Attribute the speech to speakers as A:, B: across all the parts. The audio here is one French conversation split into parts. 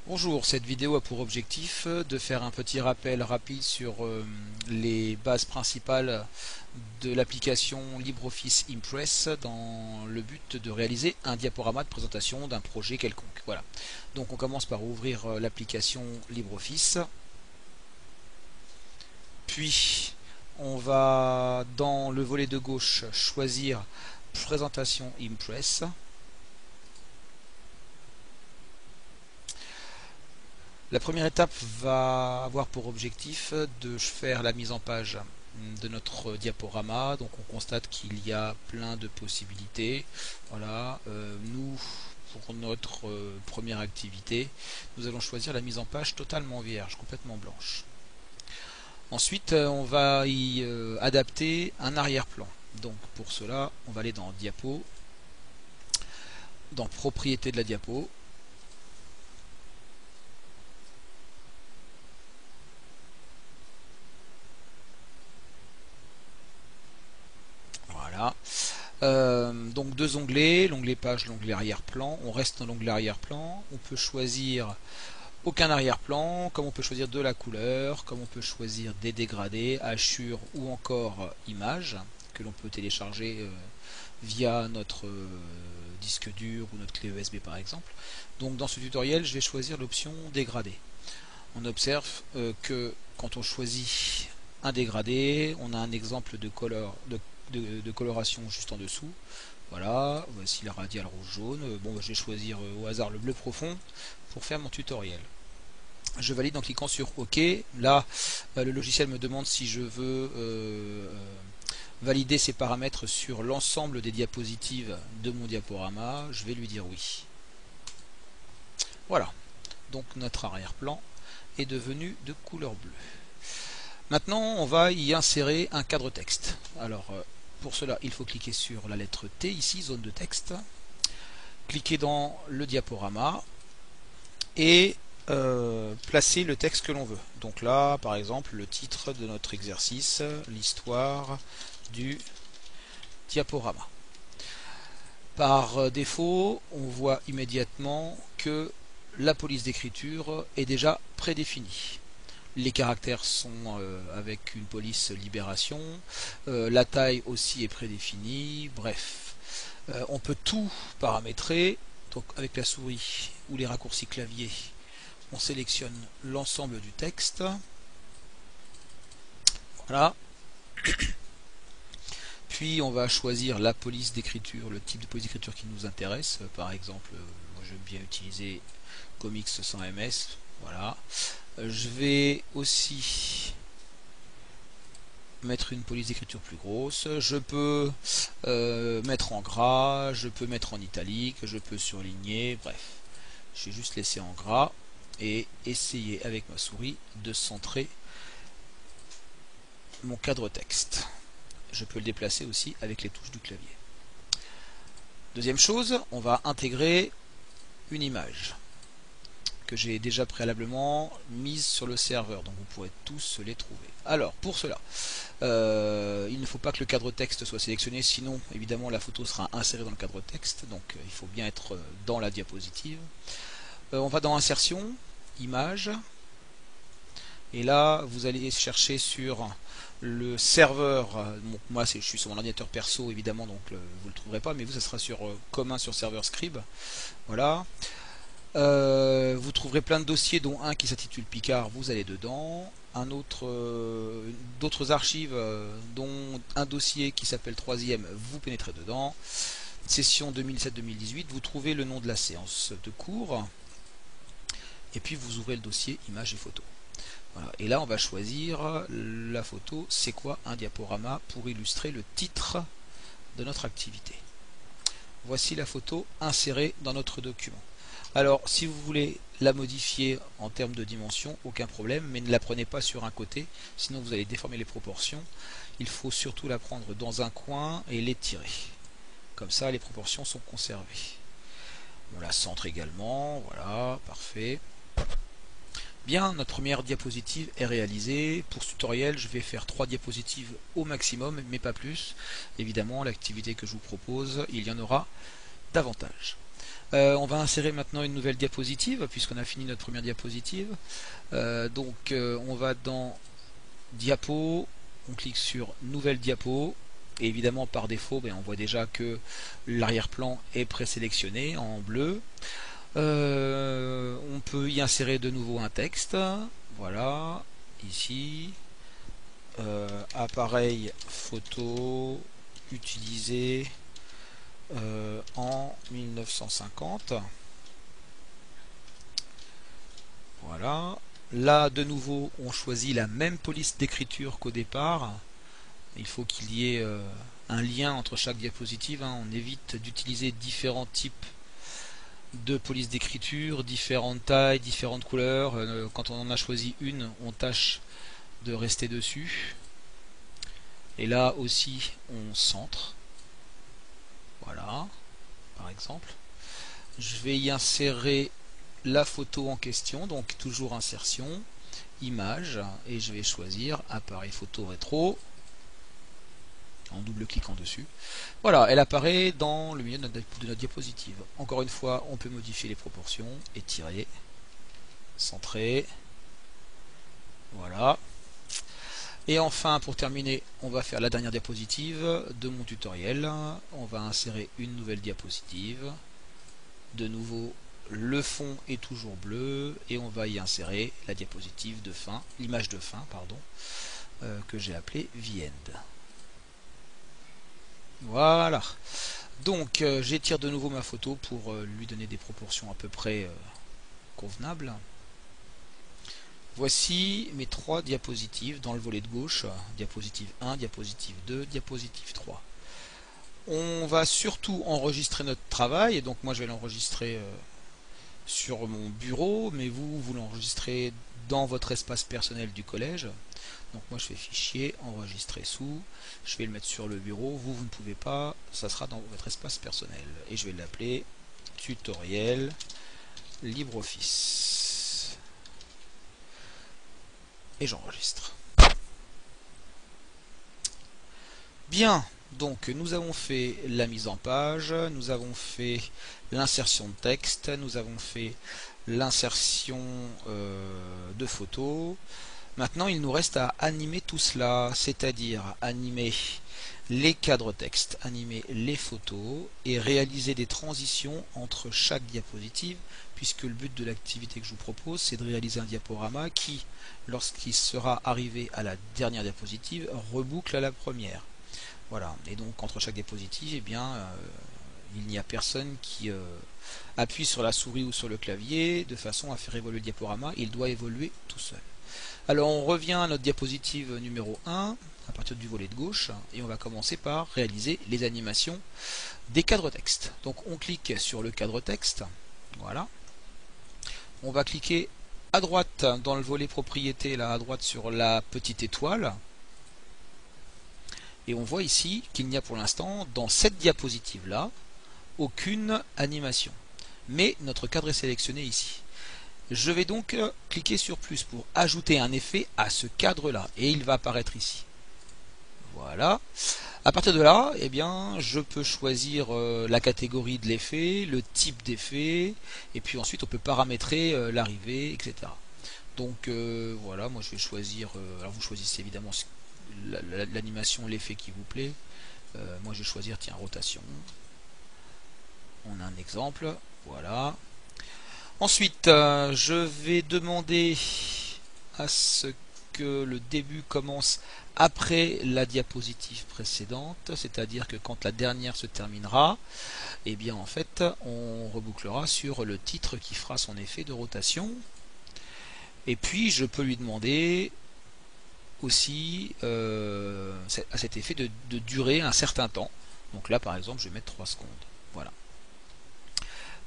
A: Bonjour, cette vidéo a pour objectif de faire un petit rappel rapide sur les bases principales de l'application LibreOffice Impress dans le but de réaliser un diaporama de présentation d'un projet quelconque. Voilà. Donc on commence par ouvrir l'application LibreOffice. Puis on va dans le volet de gauche choisir Présentation Impress. La première étape va avoir pour objectif de faire la mise en page de notre diaporama. Donc on constate qu'il y a plein de possibilités. Voilà, nous, pour notre première activité, nous allons choisir la mise en page totalement vierge, complètement blanche. Ensuite, on va y adapter un arrière-plan. Donc pour cela, on va aller dans Diapo, dans Propriétés de la diapo. Voilà. Donc deux onglets, l'onglet page, l'onglet arrière-plan. On reste dans l'onglet arrière-plan. On peut choisir aucun arrière-plan, comme on peut choisir de la couleur, comme on peut choisir des dégradés, hachures ou encore images que l'on peut télécharger via notre disque dur ou notre clé USB par exemple. Donc dans ce tutoriel, je vais choisir l'option dégradé. On observe que quand on choisit un dégradé, on a un exemple de coloration juste en dessous. Voilà, voici la radiale rouge-jaune. Bon, je vais choisir au hasard le bleu profond pour faire mon tutoriel. Je valide en cliquant sur OK. Là, le logiciel me demande si je veux valider ces paramètres sur l'ensemble des diapositives de mon diaporama. Je vais lui dire oui. Voilà, donc notre arrière-plan est devenu de couleur bleue. Maintenant, on va y insérer un cadre texte. Alors, pour cela, il faut cliquer sur la lettre T, ici, zone de texte. Cliquer dans le diaporama et placer le texte que l'on veut. Donc là, par exemple, le titre de notre exercice, l'histoire du diaporama. Par défaut, on voit immédiatement que la police d'écriture est déjà prédéfinie. Les caractères sont avec une police libération, la taille aussi est prédéfinie, bref. On peut tout paramétrer, donc avec la souris ou les raccourcis clavier, on sélectionne l'ensemble du texte. Voilà. Puis on va choisir la police d'écriture, le type de police d'écriture qui nous intéresse. Par exemple, moi j'aime bien utiliser Comics sans MS. Voilà. Je vais aussi mettre une police d'écriture plus grosse. Je peux mettre en gras, je peux mettre en italique, je peux surligner, bref. Je vais juste laisser en gras et essayer avec ma souris de centrer mon cadre texte. Je peux le déplacer aussi avec les touches du clavier. Deuxième chose, on va intégrer une image que j'ai déjà préalablement mise sur le serveur, donc vous pourrez tous les trouver. Alors pour cela, il ne faut pas que le cadre texte soit sélectionné, sinon évidemment la photo sera insérée dans le cadre texte, donc il faut bien être dans la diapositive. On va dans insertion, image, et là vous allez chercher sur le serveur. Donc moi je suis sur mon ordinateur perso évidemment, donc vous ne le trouverez pas, mais vous ça sera sur commun sur serveur Scribe. Voilà. Vous trouverez plein de dossiers, dont un qui s'intitule Picard, vous allez dedans. Un autre, d'autres archives, dont un dossier qui s'appelle 3e, vous pénétrez dedans. Session 2007-2018, vous trouvez le nom de la séance de cours. Et puis vous ouvrez le dossier images et photos. Voilà. Et là on va choisir la photo, c'est quoi un diaporama, pour illustrer le titre de notre activité. Voici la photo insérée dans notre document. Alors, si vous voulez la modifier en termes de dimension, aucun problème, mais ne la prenez pas sur un côté, sinon vous allez déformer les proportions. Il faut surtout la prendre dans un coin et l'étirer. Comme ça, les proportions sont conservées. On la centre également, voilà, parfait. Bien, notre première diapositive est réalisée. Pour ce tutoriel, je vais faire 3 diapositives au maximum, mais pas plus. Évidemment, l'activité que je vous propose, il y en aura davantage. On va insérer maintenant une nouvelle diapositive puisqu'on a fini notre première diapositive. On va dans Diapo, on clique sur Nouvelle diapo. Et évidemment par défaut on voit déjà que l'arrière-plan est présélectionné en bleu. On peut y insérer de nouveau un texte. Voilà, ici. Appareil photo utilisé en 1950. Voilà. Là, de nouveau, on choisit la même police d'écriture qu'au départ. Il faut qu'il y ait un lien entre chaque diapositive. On évite d'utiliser différents types de police d'écriture, différentes tailles, différentes couleurs. Quand on en a choisi une, on tâche de rester dessus. Et là aussi, on centre. Voilà, par exemple. Je vais y insérer la photo en question, donc toujours insertion, image, et je vais choisir appareil photo rétro en double-cliquant dessus. Voilà, elle apparaît dans le milieu de notre diapositive. Encore une fois, on peut modifier les proportions, étirer, centrer, voilà. Et enfin, pour terminer, on va faire la dernière diapositive de mon tutoriel. On va insérer une nouvelle diapositive. De nouveau, le fond est toujours bleu et on va y insérer la diapositive de fin, l'image de fin, pardon, que j'ai appelée The End. Voilà. Donc, j'étire de nouveau ma photo pour lui donner des proportions à peu près convenables. Voici mes 3 diapositives dans le volet de gauche, diapositive 1, diapositive 2, diapositive 3. On va surtout enregistrer notre travail, et donc moi je vais l'enregistrer sur mon bureau, mais vous l'enregistrez dans votre espace personnel du collège. Donc moi je fais fichier, enregistrer sous, je vais le mettre sur le bureau, vous ne pouvez pas, ça sera dans votre espace personnel. Et je vais l'appeler tutoriel LibreOffice. Et j'enregistre. Bien, donc nous avons fait la mise en page, nous avons fait l'insertion de texte, nous avons fait l'insertion de photos. Maintenant il nous reste à animer tout cela, c'est-à-dire animer les cadres texte, animer les photos et réaliser des transitions entre chaque diapositive, puisque le but de l'activité que je vous propose, c'est de réaliser un diaporama qui, lorsqu'il sera arrivé à la dernière diapositive, reboucle à la première. Voilà, et donc entre chaque diapositive, il n'y a personne qui appuie sur la souris ou sur le clavier de façon à faire évoluer le diaporama, il doit évoluer tout seul. Alors on revient à notre diapositive numéro 1, à partir du volet de gauche, et on va commencer par réaliser les animations des cadres texte. Donc on clique sur le cadre texte, voilà. On va cliquer à droite dans le volet propriété, là à droite sur la petite étoile. Et on voit ici qu'il n'y a pour l'instant, dans cette diapositive-là, aucune animation. Mais notre cadre est sélectionné ici. Je vais donc cliquer sur plus pour ajouter un effet à ce cadre-là. Et il va apparaître ici. Voilà. À partir de là, je peux choisir la catégorie de l'effet, le type d'effet, et puis ensuite on peut paramétrer l'arrivée, etc. Donc voilà, moi je vais choisir, alors vous choisissez évidemment l'animation, l'effet qui vous plaît. Moi je vais choisir, tiens, rotation. On a un exemple, voilà. Ensuite, je vais demander à ce que le début commence après la diapositive précédente, c'est-à-dire que quand la dernière se terminera, en fait, on rebouclera sur le titre qui fera son effet de rotation. Et puis, je peux lui demander aussi à cet effet de durer un certain temps. Donc là, par exemple, je vais mettre 3 secondes. Voilà.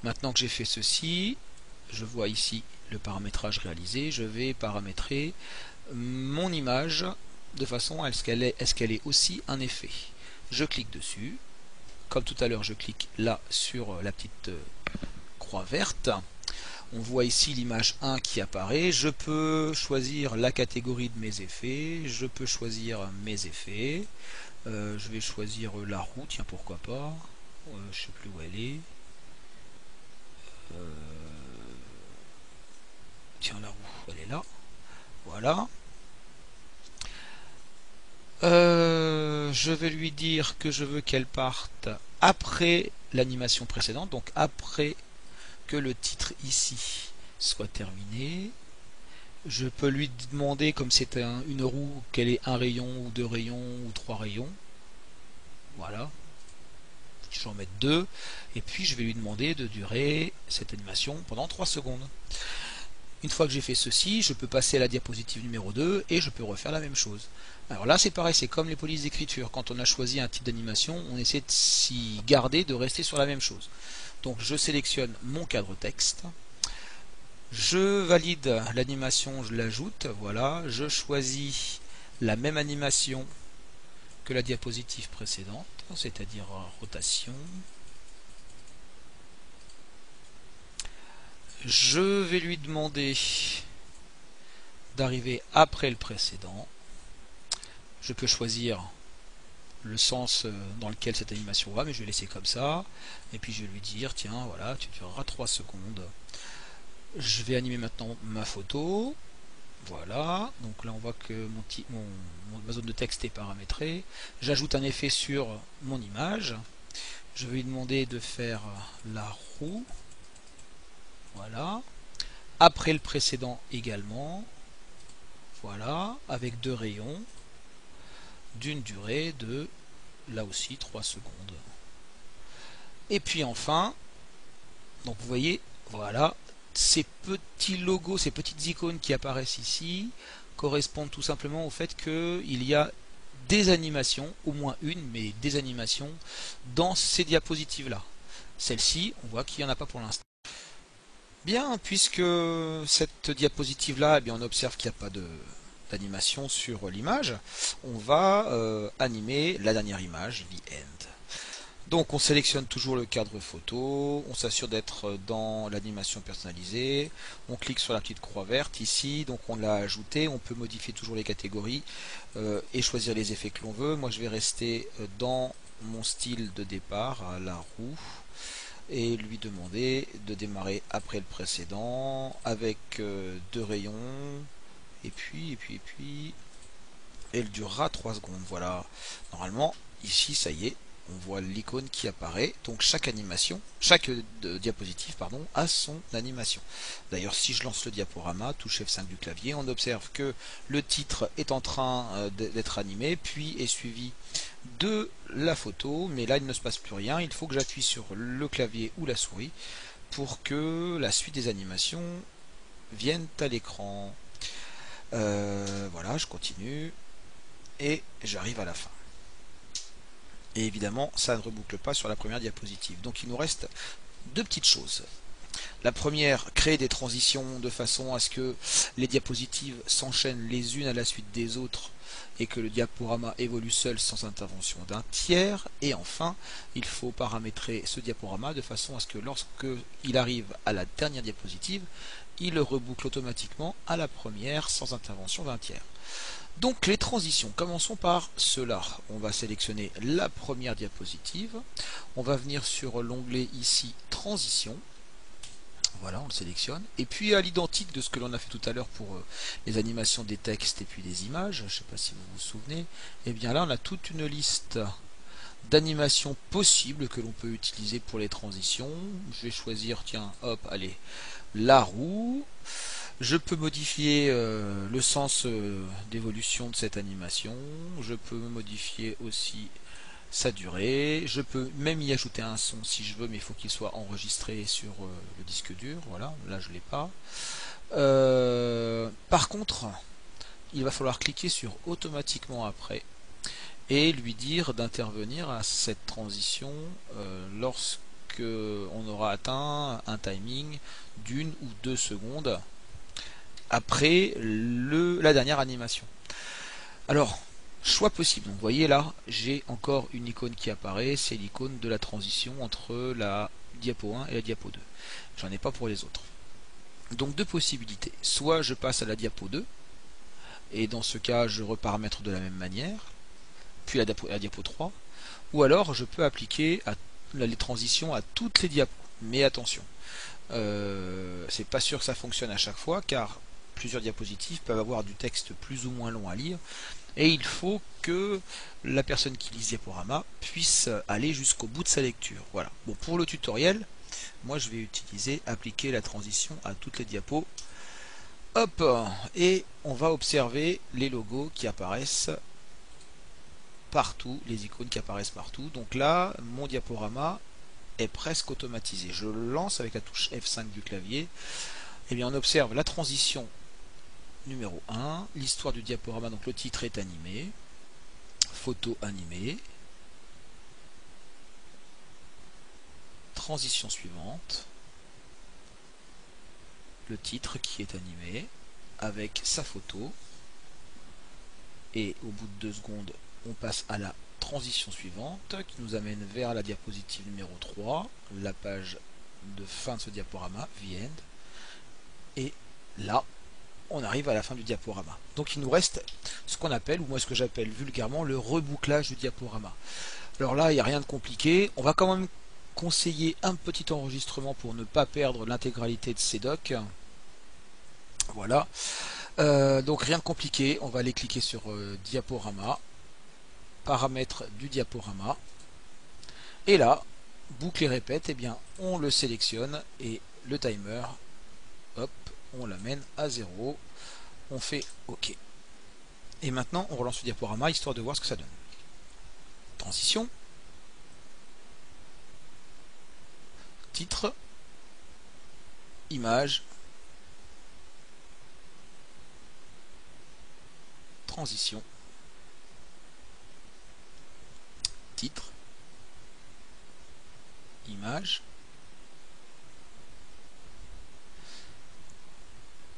A: Maintenant que j'ai fait ceci, je vois ici le paramétrage réalisé, je vais paramétrer mon image de façon à ce qu'elle ait aussi un effet. Je clique dessus, comme tout à l'heure je clique là sur la petite croix verte, on voit ici l'image 1 qui apparaît, je peux choisir la catégorie de mes effets, je peux choisir mes effets, je vais choisir la roue, tiens pourquoi pas, je ne sais plus où elle est. tiens, la roue, elle est là. Voilà. Je vais lui dire que je veux qu'elle parte après l'animation précédente, donc après que le titre ici soit terminé. Je peux lui demander, comme c'est une roue, qu'elle ait un rayon ou deux rayons ou trois rayons. Voilà. Je vais en mettre deux. Et puis je vais lui demander de durer cette animation pendant 3 secondes. Une fois que j'ai fait ceci, je peux passer à la diapositive numéro 2 et je peux refaire la même chose. Alors là c'est pareil, c'est comme les polices d'écriture. Quand on a choisi un type d'animation, on essaie de s'y garder, de rester sur la même chose. Donc je sélectionne mon cadre texte. Je valide l'animation, je l'ajoute, voilà. Je choisis la même animation que la diapositive précédente, c'est-à-dire rotation. Je vais lui demander d'arriver après le précédent. Je peux choisir le sens dans lequel cette animation va, mais je vais laisser comme ça. Et puis je vais lui dire, tiens, voilà, tu dureras 3 secondes. Je vais animer maintenant ma photo. Voilà, donc là on voit que ma zone de texte est paramétrée. J'ajoute un effet sur mon image. Je vais lui demander de faire la roue. Voilà. Après le précédent également. Voilà, avec 2 rayons d'une durée de, là aussi, 3 secondes. Et puis enfin, donc vous voyez, voilà, ces petits logos, ces petites icônes qui apparaissent ici correspondent tout simplement au fait qu'il y a des animations, au moins une, mais des animations dans ces diapositives-là. Celle-ci, on voit qu'il n'y en a pas pour l'instant. Bien, puisque cette diapositive-là, eh bien, on observe qu'il n'y a pas d'animation sur l'image, on va animer la dernière image, The End. Donc on sélectionne toujours le cadre photo, on s'assure d'être dans l'animation personnalisée, on clique sur la petite croix verte ici, donc on l'a ajouté, on peut modifier toujours les catégories et choisir les effets que l'on veut. Moi je vais rester dans mon style de départ à la roue et lui demander de démarrer après le précédent avec 2 rayons et puis elle durera 3 secondes. Voilà, normalement ici ça y est, on voit l'icône qui apparaît. Donc chaque animation, chaque diapositive pardon, a son animation. D'ailleurs si je lance le diaporama, touche F5 du clavier, on observe que le titre est en train d'être animé, puis est suivi de la photo, mais là il ne se passe plus rien. Il faut que j'appuie sur le clavier ou la souris pour que la suite des animations vienne à l'écran. Voilà, je continue et j'arrive à la fin. Et évidemment, ça ne reboucle pas sur la première diapositive. Donc il nous reste 2 petites choses. La première, créer des transitions de façon à ce que les diapositives s'enchaînent les unes à la suite des autres et que le diaporama évolue seul sans intervention d'un tiers. Et enfin, il faut paramétrer ce diaporama de façon à ce que lorsqu'il arrive à la dernière diapositive, il le reboucle automatiquement à la première sans intervention d'un tiers. Donc les transitions, commençons par cela. On va sélectionner la première diapositive. On va venir sur l'onglet ici Transition. Voilà, on le sélectionne. Et puis à l'identique de ce que l'on a fait tout à l'heure pour les animations des textes et puis des images, je ne sais pas si vous vous souvenez, et bien là on a toute une liste d'animations possibles que l'on peut utiliser pour les transitions. Je vais choisir, tiens, hop, allez, la roue. Je peux modifier le sens d'évolution de cette animation. Je peux modifier aussi sa durée. Je peux même y ajouter un son si je veux, mais il faut qu'il soit enregistré sur le disque dur. Voilà, là je ne l'ai pas. Par contre, il va falloir cliquer sur automatiquement après et lui dire d'intervenir à cette transition lorsque on aura atteint un timing d'1 ou 2 secondes après la dernière animation. Alors, choix possible. Donc, vous voyez là, j'ai encore une icône qui apparaît, c'est l'icône de la transition entre la diapo 1 et la diapo 2. J'en ai pas pour les autres. Donc 2 possibilités. Soit je passe à la diapo 2, et dans ce cas je reparamètre de la même manière, puis la diapo 3, ou alors je peux appliquer les transitions à toutes les diapos. Mais attention, c'est pas sûr que ça fonctionne à chaque fois, car plusieurs diapositives peuvent avoir du texte plus ou moins long à lire, et il faut que la personne qui lit ce diaporama puisse aller jusqu'au bout de sa lecture. Voilà. Bon, pour le tutoriel, moi je vais utiliser appliquer la transition à toutes les diapos. Hop, et on va observer les logos qui apparaissent partout, les icônes qui apparaissent partout. Donc là, mon diaporama est presque automatisé. Je le lance avec la touche F5 du clavier. Et bien on observe la transition numéro 1, l'histoire du diaporama, donc le titre est animé, photo animée, transition suivante, le titre qui est animé avec sa photo, et au bout de 2 secondes on passe à la transition suivante qui nous amène vers la diapositive numéro 3, la page de fin de ce diaporama, The End, et là on arrive à la fin du diaporama. Donc il nous reste ce qu'on appelle, ou moi ce que j'appelle vulgairement, le rebouclage du diaporama. Alors là, il n'y a rien de compliqué. On va quand même conseiller un petit enregistrement pour ne pas perdre l'intégralité de ces docs. Voilà. Donc rien de compliqué. On va aller cliquer sur diaporama, paramètres du diaporama. Et là, boucle et répète, eh bien, on le sélectionne et le timer, hop, on l'amène à 0, on fait OK. Et maintenant, on relance le diaporama histoire de voir ce que ça donne. Transition, titre, image, transition, titre, image,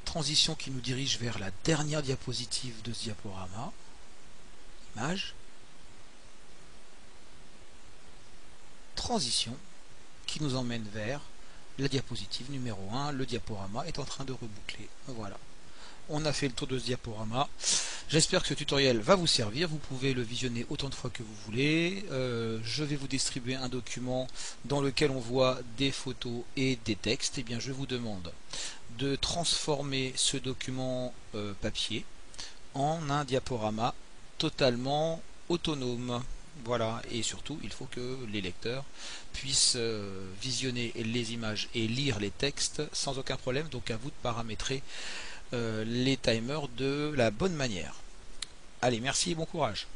A: transition qui nous dirige vers la dernière diapositive de ce diaporama, image, transition qui nous emmène vers la diapositive numéro 1, le diaporama est en train de reboucler. Voilà, on a fait le tour de ce diaporama. J'espère que ce tutoriel va vous servir, vous pouvez le visionner autant de fois que vous voulez. Je vais vous distribuer un document dans lequel on voit des photos et des textes. Et bien je vous demande de transformer ce document papier en un diaporama totalement autonome. Voilà, et surtout il faut que les lecteurs puissent visionner les images et lire les textes sans aucun problème. Donc à vous de paramétrer les timers de la bonne manière. Allez, merci et bon courage.